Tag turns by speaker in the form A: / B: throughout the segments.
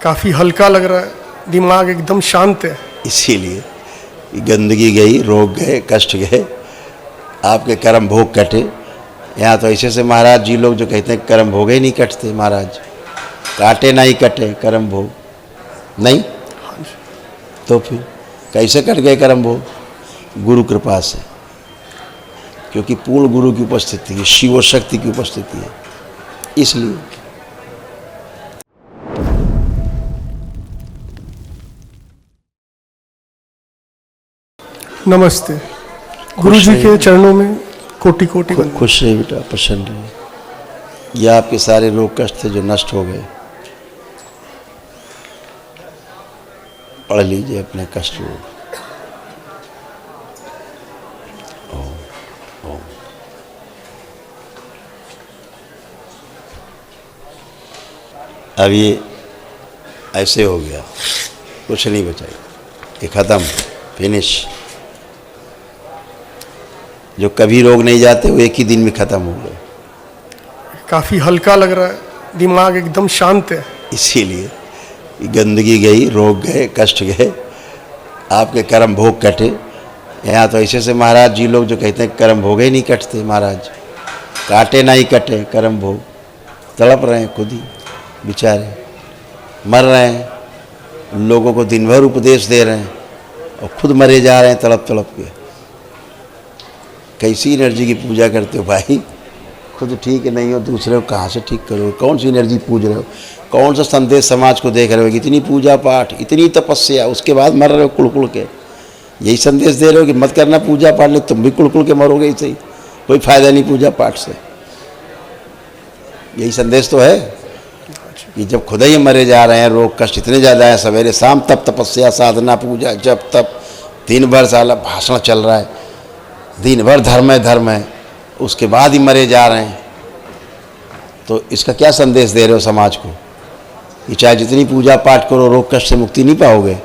A: काफ़ी हल्का लग रहा है, दिमाग एकदम शांत है।
B: इसीलिए गंदगी गई, रोग गए, कष्ट गए, आपके कर्म भोग कटे। यहाँ तो ऐसे से महाराज जी लोग जो कहते हैं कर्म भोग ही नहीं कटते, महाराज काटे ना ही कटे कर्म भोग नहीं, तो फिर कैसे कट गए कर्म भोग? गुरु कृपा से, क्योंकि पूर्ण गुरु की उपस्थिति है, शिव शक्ति की उपस्थिति है, इसलिए।
A: नमस्ते। गुरु जी के चरणों में कोटि कोटि वंदन।
B: खुश रहिए बेटा, प्रसन्न रहिए। ये आपके सारे रोग कष्ट थे जो नष्ट हो गए। पढ़ लीजिए अपने कष्ट रोग। अब ये ऐसे हो गया, कुछ नहीं बचा, ये खत्म, फिनिश। जो कभी रोग नहीं जाते वो एक ही दिन में खत्म हो गए।
A: काफ़ी हल्का लग रहा है, दिमाग एकदम शांत है।
B: इसीलिए गंदगी गई, रोग गए, कष्ट गए, आपके कर्म भोग कटे। यहाँ तो ऐसे से महाराज जी लोग जो कहते हैं कर्म भोग ही नहीं कटते, महाराज काटे ना ही कटे कर्म भोग। तड़प रहे हैं खुद ही बेचारे, मर रहे हैं, लोगों को दिन भर उपदेश दे रहे हैं और खुद मरे जा रहे हैं तड़प तड़प के। कैसी एनर्जी की पूजा करते हो भाई? खुद ठीक नहीं हो, दूसरे को कहाँ से ठीक करोगे? कौन सी एनर्जी पूज रहे हो? कौन सा संदेश समाज को देख रहे हो? इतनी पूजा पाठ, इतनी तपस्या, उसके बाद मर रहे हो कुड़ के। यही संदेश दे रहे हो कि मत करना पूजा पाठ, नहीं तुम भी कुड़ के मरोगे, ऐसे ही कोई फायदा नहीं पूजा पाठ से। यही संदेश तो है कि जब खुद ही मरे जा रहे हैं, रोग कष्ट इतने ज़्यादा है, सवेरे शाम तप तपस्या साधना पूजा जब तब, दिन भर साला भाषण चल रहा है, दिन भर धर्म है, उसके बाद ही मरे जा रहे हैं। तो इसका क्या संदेश दे रहे हो समाज को कि चाहे जितनी पूजा पाठ करो रोग कष्ट से मुक्ति नहीं पाओगे?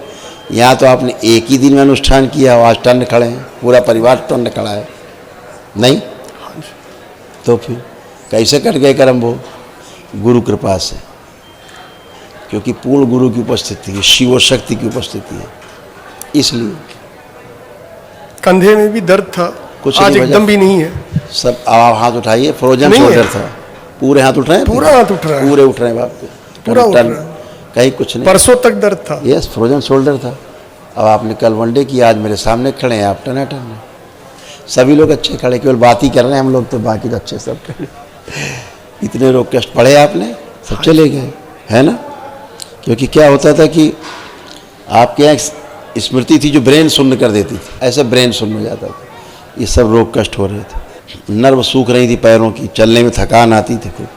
B: यहाँ तो आपने एक ही दिन में अनुष्ठान किया, आज टंड खड़े हैं, पूरा परिवार टंड खड़ा है, नहीं? तो फिर कैसे कट गए कर्म भोग? गुरु कृपा से, क्योंकि पूर्ण गुरु की उपस्थिति है, शिव शक्ति की उपस्थिति है, इसलिए।
A: कंधे में भी दर्द था,
B: कुछ
A: आज
B: नहीं
A: एकदम भी नहीं है।
B: सब आप हाथ उठाइए, फ्रोजन शोल्डर था, पूरे हाथ उठ रहे हैं,
A: पूरा हाथ उठ रहा है,
B: पूरे उठ रहे हैं बाप के,
A: पूरा उठ रहा है,
B: कहीं कुछ नहीं।
A: परसों तक दर्द था।
B: यस, फ्रोजन शोल्डर था। अब आपने कल वनडे की, आज मेरे सामने खड़े हैं आप टनाटन। सभी लोग अच्छे खड़े, केवल बात ही कर रहे हैं हम लोग, तो बाकी तो अच्छे सब खड़े। इतने रोग कष्ट पड़े आपने, सब चले गए, है ना? क्योंकि क्या होता था कि आपके यहाँ स्मृति थी जो ब्रेन शून्य कर देती थी, ऐसे ब्रेन शून्य हो जाता था। ये सब रोग कष्ट हो रहे थे, नर्व सूख रही थी पैरों की, चलने में थकान आती थी खूब,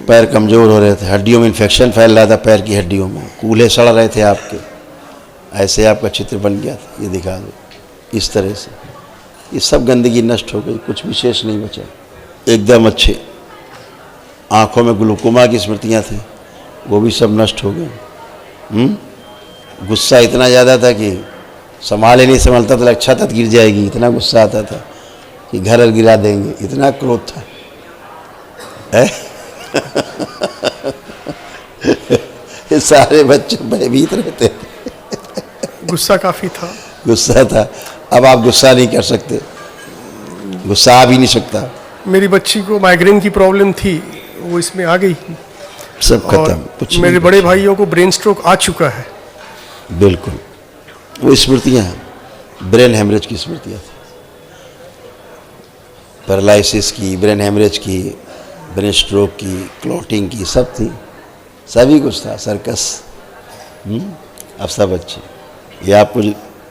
B: पैर कमज़ोर हो रहे थे, हड्डियों में इन्फेक्शन फैल रहा था, पैर की हड्डियों में कूल्हे सड़ रहे थे आपके। ऐसे आपका चित्र बन गया था, ये दिखा दो इस तरह से। ये सब गंदगी नष्ट हो गई, कुछ विशेष नहीं बचा, एकदम अच्छे। आँखों में ग्लूकोमा की स्मृतियाँ थी, वो भी सब नष्ट हो गए। गुस्सा इतना ज़्यादा था कि संभाले नहीं संभलता था, अच्छा तक गिर जाएगी, इतना गुस्सा आता था कि घर गिरा देंगे, इतना क्रोध था। ये सारे बच्चे भयभीत रहते थे।
A: गुस्सा काफ़ी था,
B: गुस्सा था। अब आप गुस्सा नहीं कर सकते, गुस्सा आ भी नहीं सकता।
A: मेरी बच्ची को माइग्रेन की प्रॉब्लम थी, वो इसमें आ गई,
B: सब खत्म, कुछ
A: मेरे बड़े भाइयों को ब्रेन स्ट्रोक आ चुका है।
B: बिल्कुल, वो स्मृतियाँ हैं, ब्रेन हेमरेज की स्मृतियाँ थी, पैरालिसिस की, ब्रेन हेमरेज की, ब्रेन स्ट्रोक की, क्लॉटिंग की, सब थी, सभी कुछ था, सर्कस। अब सब अच्छे। ये आपको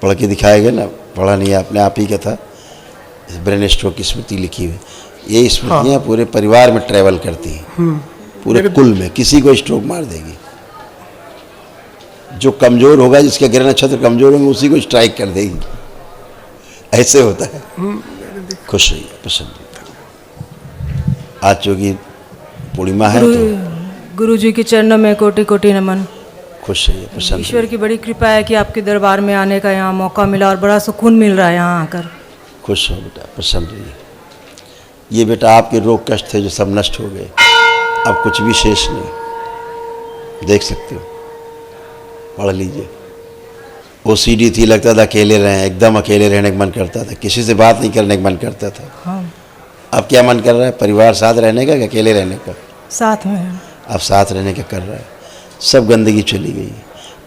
B: पढ़ के दिखाएगा ना, पढ़ा नहीं आपने, आप ही का था, ब्रेन स्ट्रोक की स्मृति लिखी हुई। ये स्मृतियाँ पूरे परिवार में ट्रैवल करती हैं, पूरे कुल में, किसी को स्ट्रोक मार देगी। जो कमज़ोर होगा, जिसके ग्रह नक्षत्र कमज़ोर होंगे, उसी को स्ट्राइक कर देगी, ऐसे होता है। खुश रहिए, प्रसन्न रहिए। आज चूँकि पूर्णिमा है तो
C: गुरु जी के चरणों में कोटि कोटि नमन।
B: खुश रहिए, प्रसन्न।
C: ईश्वर की बड़ी कृपा है कि आपके दरबार में आने का यहाँ मौका मिला और बड़ा सुकून मिल रहा है यहाँ आकर।
B: खुश हो बेटा, प्रसन्न रहिए। ये बेटा आपके रोग कष्ट थे जो सब नष्ट हो गए, अब कुछ भी शेष नहीं, देख सकते हो। पढ़ लीजिए। OCD थी, लगता था अकेले रहें, एकदम अकेले रहने का मन करता था, किसी से बात नहीं करने का मन करता था।
C: हाँ
B: अब क्या मन कर रहा है, परिवार साथ रहने का कि अकेले रहने का?
C: साथ में है।
B: अब साथ रहने का कर रहा है। सब गंदगी चली गई।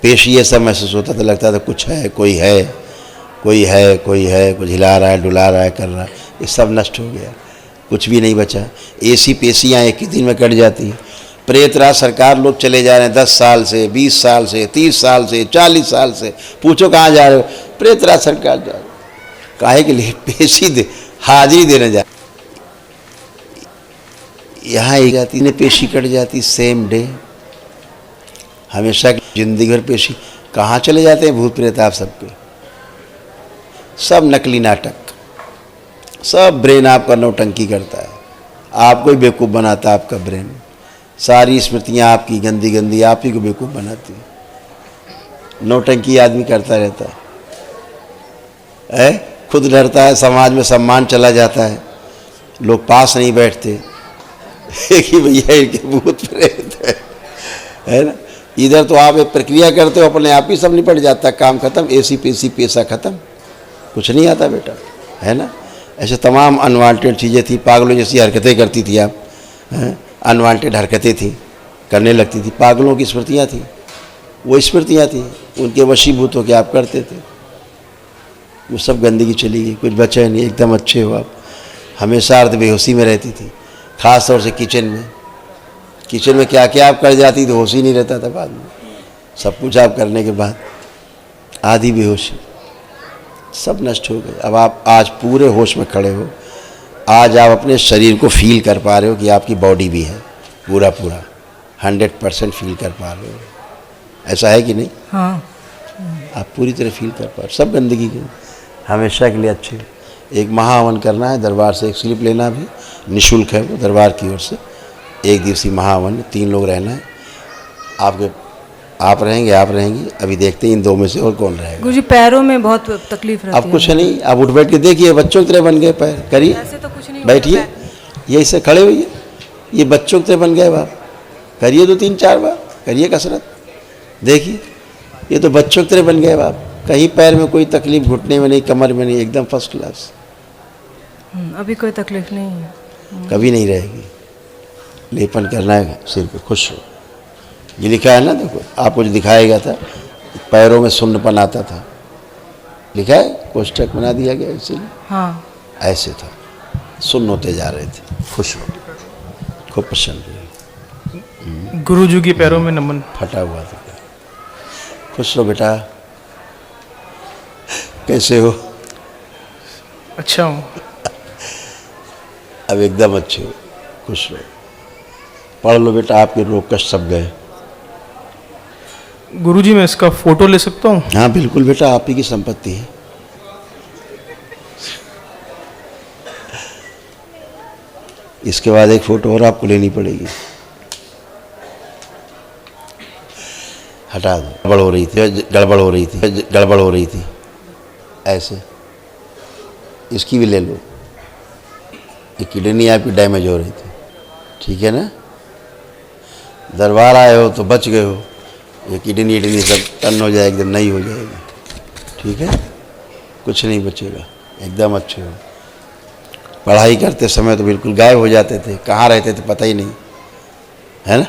B: पेशी ये सब महसूस होता था, लगता था कुछ है, कोई है, कोई है, कोई है, कुछ हिला रहा है, डुला रहा है, कर रहा है। ये सब नष्ट हो गया, कुछ भी नहीं बचा। ऐसी पेशियाँ एक ही दिन में कट जाती हैं। प्रेतराज सरकार लोग चले जा रहे हैं 10 साल से, 20 साल से, 30 साल से, 40 साल से। पूछो कहाँ जा रहे हो? प्रेतराज सरकार जा रहे हो। काहे के लिए? पेशी दे, हाजिरी देने जा। यहाँ एक जाती ने पेशी कट जाती सेम डे। हमेशा जिंदगी भर पेशी। कहाँ चले जाते हैं भूत प्रेत आप सबके? सब नकली नाटक, सब ब्रेन आपका नौटंकी करता है, आपको ही बेवकूफ़ बनाता है आपका ब्रेन। सारी स्मृतियाँ आपकी गंदी गंदी आप ही को बेवकूफ़ बनाती है। नौटंकी आदमी करता रहता है, खुद डरता है, समाज में सम्मान चला जाता है, लोग पास नहीं बैठते कि भैया इनके भूत प्रेत है ना। इधर तो आप एक प्रक्रिया करते हो, अपने आप ही सब निपट जाता है, काम खत्म, ऐसी पेशी पैसा खत्म, कुछ नहीं आता बेटा, है ना। ऐसे तमाम अनवांटेड चीज़ें थी, पागलों जैसी हरकतें करती थी आप, अनवांटेड हरकतें थी, करने लगती थी। पागलों की स्मृतियाँ थी, वो स्मृतियाँ थी, उनके वशीभूत होकर आप करते थे। वो सब गंदगी चली गई, कुछ बचा नहीं, एकदम अच्छे हो आप। हमेशा अर्ध बेहोशी में रहती थी, ख़ास तौर से किचन में क्या क्या आप कर जाती थी, होश ही नहीं रहता था बाद में। सब कुछ आप करने के बाद आधी बेहोशी, सब नष्ट हो गए। अब आप आज पूरे होश में खड़े हो। आज आप अपने शरीर को फील कर पा रहे हो कि आपकी बॉडी भी है, पूरा 100% फील कर पा रहे हो। ऐसा है कि नहीं?
C: हाँ
B: आप पूरी तरह फील कर पा रहे हो। सब गंदगी के हमेशा के लिए अच्छे। एक महाहवन करना है, दरबार से एक स्लिप लेना भी निःशुल्क है, वो दरबार की ओर से 1 दिवसीय महाहवन, 3 लोग रहना है। आप रहेंगे, आप रहेंगी। अभी देखते हैं इन 2 में से और कौन रहेगा।
C: गुरुजी पैरों में बहुत तकलीफ रहती है।
B: अब कुछ नहीं, आप उठ बैठ के देखिए, बच्चों की तरह बन गए पैर। करिए,
C: ऐसे तो कुछ नहीं
B: बैठिए, ये इससे खड़े हुई, ये बच्चों की तरह बन गए आप। करिए 2-3-4 बार, करिए कसरत, देखिए ये तो बच्चों की तरह बन गए आप। कहीं पैर में कोई तकलीफ, घुटने में नहीं, कमर में नहीं, एकदम फर्स्ट क्लास।
C: अभी कोई तकलीफ नहीं है।
B: कभी नहीं रहेगी। लेपन करना है सिर पे, खुश हो। ये लिखा है ना, देखो आपको जो दिखाया गया था, पैरों में सुन्नपन आता था, लिखा है, कोष्ठक बना दिया गया इसीलिए।
C: हाँ
B: ऐसे था, सुन्न होते जा रहे थे, खुश हो, खूब प्रसन्न हुए।
D: गुरुजी के पैरों में नमन।
B: फटा हुआ था, खुश हो बेटा। कैसे हो?
D: अच्छा हूँ।
B: अब एकदम अच्छे हो, खुश हो। पढ़ लो बेटा, आपके रोग कष्ट सब गए।
D: गुरुजी मैं इसका फोटो ले सकता हूँ?
B: हाँ बिल्कुल बेटा, आप ही की संपत्ति है। इसके बाद एक फोटो और आपको लेनी पड़ेगी। हटा दो, गड़बड़ हो रही थी, ऐसे। इसकी भी ले लो, ये किडनी आपकी डैमेज हो रही थी, ठीक है ना। दरबार आए हो तो बच गए हो, ये किडनी सब टन हो जाए, एकदम नई हो जाएगी, ठीक है, कुछ नहीं बचेगा, एकदम अच्छे हो। पढ़ाई करते समय तो बिल्कुल गायब हो जाते थे, कहाँ रहते थे पता ही नहीं, है ना।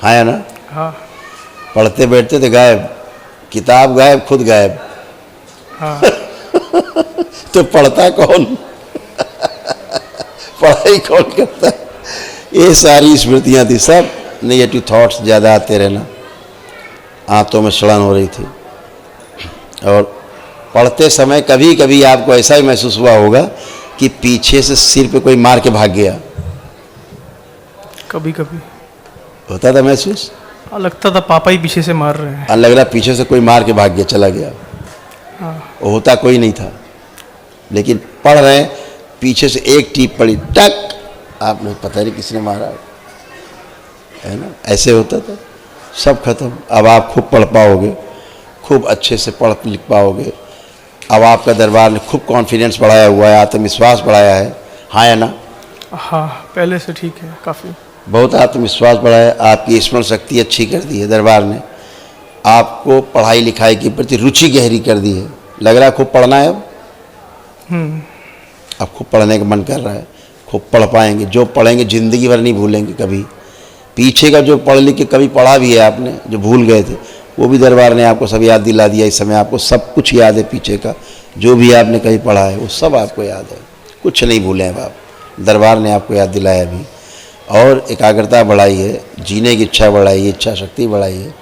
B: हाँ है ना।
D: हाँ
B: पढ़ते बैठते थे गायब, किताब गायब, खुद गायब।
D: हाँ।
B: तो पढ़ता कौन? पढ़ाई कौन करता? ये सारी स्मृतियाँ थी, सब नेगेटिव थॉट्स ज़्यादा आते रहना, आंतों में सड़न हो रही थी। और पढ़ते समय कभी कभी आपको ऐसा ही महसूस हुआ होगा कि पीछे से सिर पे कोई मार के भाग गया।
D: कभी कभी
B: होता था महसूस?
D: लगता था पापा ही पीछे से मार रहे हैं।
B: लग रहा पीछे से कोई मार के भाग गया, चला गया।
D: हाँ।
B: वो होता कोई नहीं था, लेकिन पढ़ रहे हैं, पीछे से एक टीप पड़ी, टक, आपने पता नहीं किसने मारा, है ना। ऐसे होता था, सब खत्म। अब आप खूब पढ़ पाओगे, खूब अच्छे से पढ़ लिख पाओगे। अब आपका दरबार ने खूब कॉन्फिडेंस बढ़ाया हुआ है, आत्मविश्वास बढ़ाया है, हाँ या ना।
D: हाँ पहले से ठीक है, काफ़ी।
B: बहुत आत्मविश्वास बढ़ाया, आपकी स्मरण शक्ति अच्छी कर दी है दरबार ने। आपको पढ़ाई लिखाई के प्रति रुचि गहरी कर दी है। लग रहा है खूब पढ़ना है अब। अब खूब पढ़ने का मन कर रहा है, खूब पढ़ पाएंगे। जो पढ़ेंगे ज़िंदगी भर नहीं भूलेंगे कभी। पीछे का जो पढ़ लिख के कभी पढ़ा भी है आपने, जो भूल गए थे, वो भी दरबार ने आपको सब याद दिला दिया। इस समय आपको सब कुछ याद है, पीछे का जो भी आपने कहीं पढ़ा है वो सब आपको याद है, कुछ नहीं भूले हैं आप। दरबार ने आपको याद दिलाया अभी। और एकाग्रता बढ़ाई है, जीने की इच्छा बढ़ाई है, इच्छा शक्ति बढ़ाई है,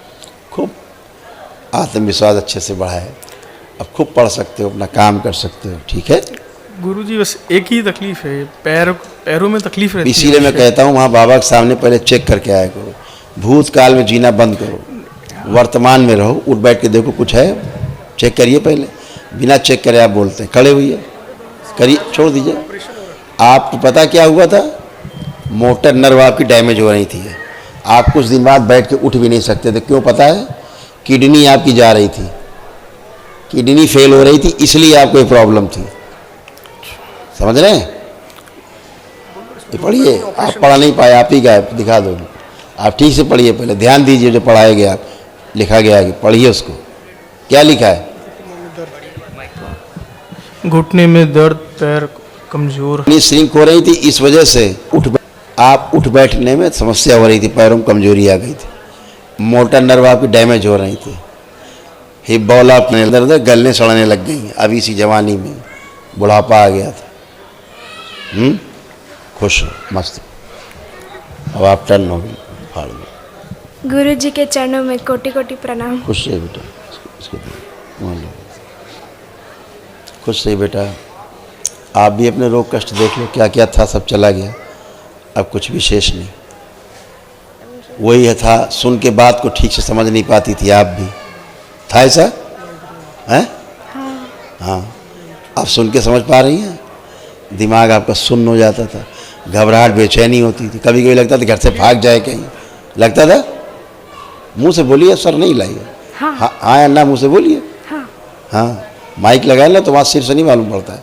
B: खूब आत्मविश्वास अच्छे से बढ़ा है। अब खूब पढ़ सकते हो, अपना काम कर सकते हो। ठीक है
D: गुरुजी, बस एक ही तकलीफ है, पैरों में तकलीफ रहती है।
B: इसीलिए मैं कहता हूँ वहाँ बाबा के सामने पहले चेक करके आया करो। भूतकाल में जीना बंद करो, वर्तमान में रहो। उठ बैठ के देखो कुछ है, चेक करिए पहले। बिना चेक करे आप बोलते हैं, खड़े हुई करिए, छोड़ दीजिए। आपको पता क्या हुआ था? मोटर नर्व आपकी डैमेज हो रही थी। आप कुछ दिन बाद बैठ के उठ भी नहीं सकते थे। क्यों पता है? किडनी आपकी जा रही थी, किडनी फेल हो रही थी, इसलिए आपको ये प्रॉब्लम थी। समझ रहे हैं? ये पढ़िए, आप पढ़ नहीं पाए, आप ही का दिखा दो। आप ठीक से पढ़िए, पहले ध्यान दीजिए जो पढ़ाया गया, लिखा गया है, पढ़िए उसको। क्या लिखा है?
D: घुटने में दर्द, पैर कमजोर।
B: श्रिंक हो रही थी, इस वजह से आप उठ बैठने में समस्या हो रही थी, पैरों में कमजोरी आ गई थी। मोटर नर्व आपकी डैमेज हो रही थी, हिप बॉल आपने दर्द गलने सड़ने लग गई। अभी इसी जवानी में बुढ़ापा आ गया था। खुश हो, मस्त। अब आप टर्न हो गई, फाड़ लो।
E: गुरु जी के चरणों में कोटि कोटि प्रणाम।
B: खुश रहिए बेटा, मान लो। खुश रहिए बेटा। आप भी अपने रोग कष्ट देख लो, क्या क्या था सब चला गया, अब कुछ भी शेष नहीं। वही था, सुन के बात को ठीक से समझ नहीं पाती थी आप भी, था ऐसा? हैं? हाँ। आप सुन के समझ पा रही हैं? दिमाग आपका सुन्न हो जाता था, घबराहट बेचैनी होती थी, कभी कभी लगता था घर से भाग जाए कहीं, लगता था। मुंह से बोलिए, सर नहीं लाइए। हाँ हाँ अन्ना, मुंह से बोलिए। हाँ माइक लगाए ना तो वहाँ सिर से नहीं मालूम पड़ता है,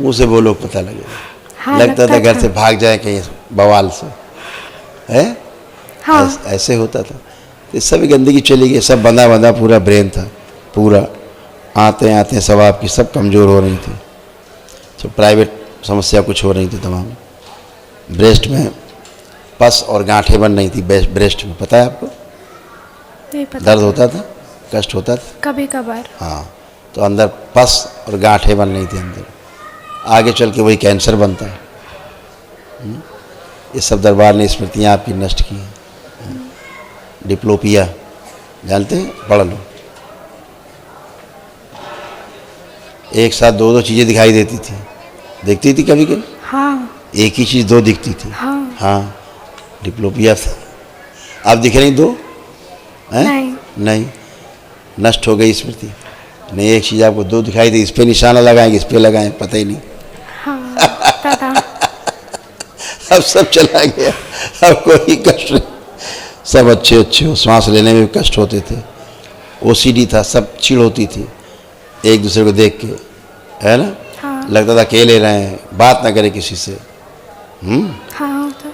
B: मुंह से बोलो पता लगेगा। लगता था घर से भाग जाए कहीं बवाल से, है? ऐसे होता था। ये सब गंदगी चली गई, सब बंधा बंधा पूरा ब्रेन था, पूरा आते आते सब आपकी सब कमज़ोर हो रही थी। तो प्राइवेट समस्या कुछ हो रही थी तमाम। ब्रेस्ट में पस और गांठें बन रही थी, ब्रेस्ट में, पता है आपको?
E: नहीं पता।
B: दर्द होता था, कष्ट होता था
E: कभी कभार।
B: हाँ, तो अंदर पस और गांठें बन रही थी अंदर, आगे चल के वही कैंसर बनता है। ये सब दरबार ने स्मृतियाँ आपकी नष्ट की हैं। डिप्लोपिया जानते हैं? पढ़ लो। एक साथ दो दो चीज़ें दिखाई देती थी, देखती थी कभी कभी?
E: हाँ।
B: एक ही चीज़ दो दिखती थी। हाँ डिप्लोपिया था। अब दिख रही दो? हैं? नहीं, नष्ट हो गई स्मृति। नहीं, एक चीज़ आपको दो दिखाई दी, इस पे निशाना लगाएंगे, इस पे लगाएं, पता ही नहीं।
E: पता।
B: अब सब चला गया, अब कोई कष्ट नहीं, सब अच्छे अच्छे हो। सांस लेने में भी कष्ट होते थे, ओसीडी था, सब चिढ़ होती थी एक दूसरे को देख के, है ना? लगता था अकेले रहें, बात ना करें किसी से।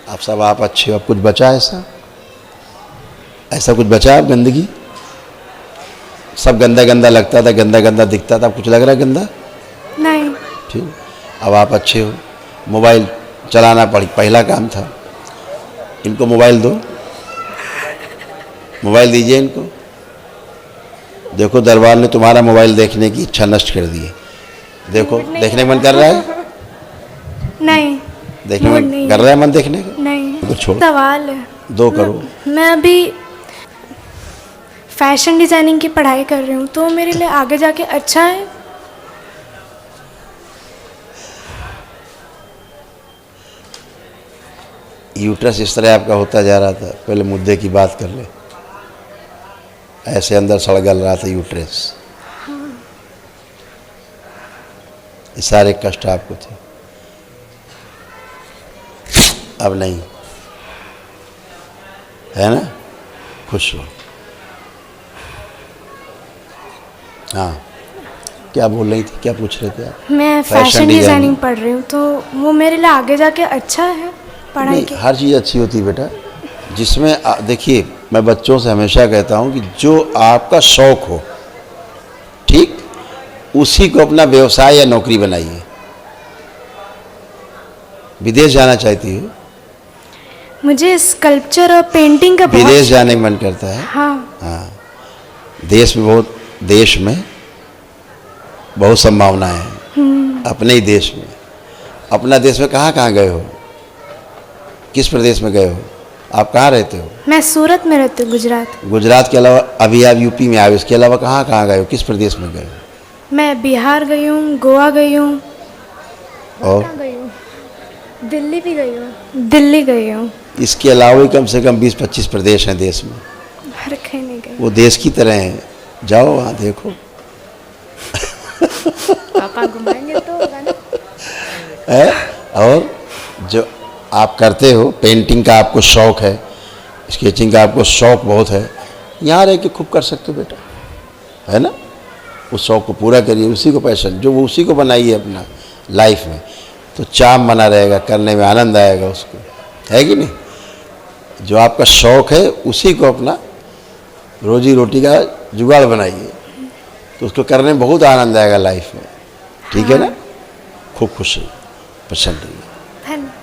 B: अब सब आप अच्छे हो। अब कुछ बचा ऐसा? ऐसा कुछ बचा? अब गंदगी, सब गंदा गंदा लगता था, गंदा गंदा दिखता था। अब कुछ लग रहा है गंदा?
E: नहीं।
B: ठीक, अब आप अच्छे हो। मोबाइल चलाना पहला काम था। इनको मोबाइल दो, मोबाइल दीजिए इनको। देखो दरबार ने तुम्हारा मोबाइल देखने की इच्छा नष्ट कर दी है। देखो, देखने का मन कर रहा है?
E: नहीं।
B: देखने में कर रहा है मन देखने का?
E: नहीं।
B: तो छोड़,
E: सवाल है।
B: दो करो।
E: मैं अभी फैशन डिज़ाइनिंग की पढ़ाई कर रही हूँ, तो मेरे लिए आगे जाके अच्छा है?
B: यूट्रस इस तरह आपका होता जा रहा था, पहले मुद्दे की बात कर ले। ऐसे अंदर सड़गल रहा था यूट्रस। ये सारे कष्ट आपको थे, अब नहीं, है ना? खुश हो। हाँ, क्या बोल रही थी, क्या पूछ रहे थे आप?
E: मैं फैशन डिज़ाइनिंग पढ़ रही हूँ, तो वो मेरे लिए आगे जाके अच्छा है पढ़ाई की?
B: हर चीज़ अच्छी होती है बेटा, जिसमें देखिए मैं बच्चों से हमेशा कहता हूँ कि जो आपका शौक हो, ठीक, उसी को अपना व्यवसाय या नौकरी बनाइए। विदेश जाना चाहती हो?
E: मुझे स्कल्पचर और पेंटिंग का बहुत
B: विदेश जाने का मन करता है?
E: हाँ।
B: हाँ, देश में बहुत संभावनाएं हैं। अपने ही देश में, अपना देश में कहाँ कहाँ गए हो? किस प्रदेश में गए हो? आप कहाँ रहते हो?
E: मैं सूरत में रहती हूँ, गुजरात।
B: गुजरात के अलावा अभी आप यूपी में आए हो, इसके अलावा कहाँ कहाँ गए हो? किस प्रदेश में गए हो?
E: मैं बिहार गई हूँ, गोवा गई हूँ,
B: और
E: गई हूँ, दिल्ली भी गई हूँ, दिल्ली गई हूँ।
B: इसके अलावा भी कम से कम 20-25 प्रदेश हैं देश में।
E: हर कहीं नहीं गई।
B: वो देश की तरह हैं, जाओ वहाँ देखो।
E: पापा घुमाएंगे तो होगा ना।
B: है? और जो आप करते हो, पेंटिंग का आपको शौक है, स्केचिंग का आपको शौक बहुत है, यहाँ रह के खूब कर सकते हो बेटा, है ना? उस शौक को पूरा करिए, उसी को पैशन, जो वो उसी को बनाइए अपना लाइफ में, तो चाम बना रहेगा, करने में आनंद आएगा उसको, है कि नहीं? जो आपका शौक है उसी को अपना रोजी रोटी का जुगाड़ बनाइए, तो उसको करने में बहुत आनंद आएगा लाइफ में, ठीक है ना? खूब खुश रहिए, प्रसन्न रहिए।
E: धन्यवाद।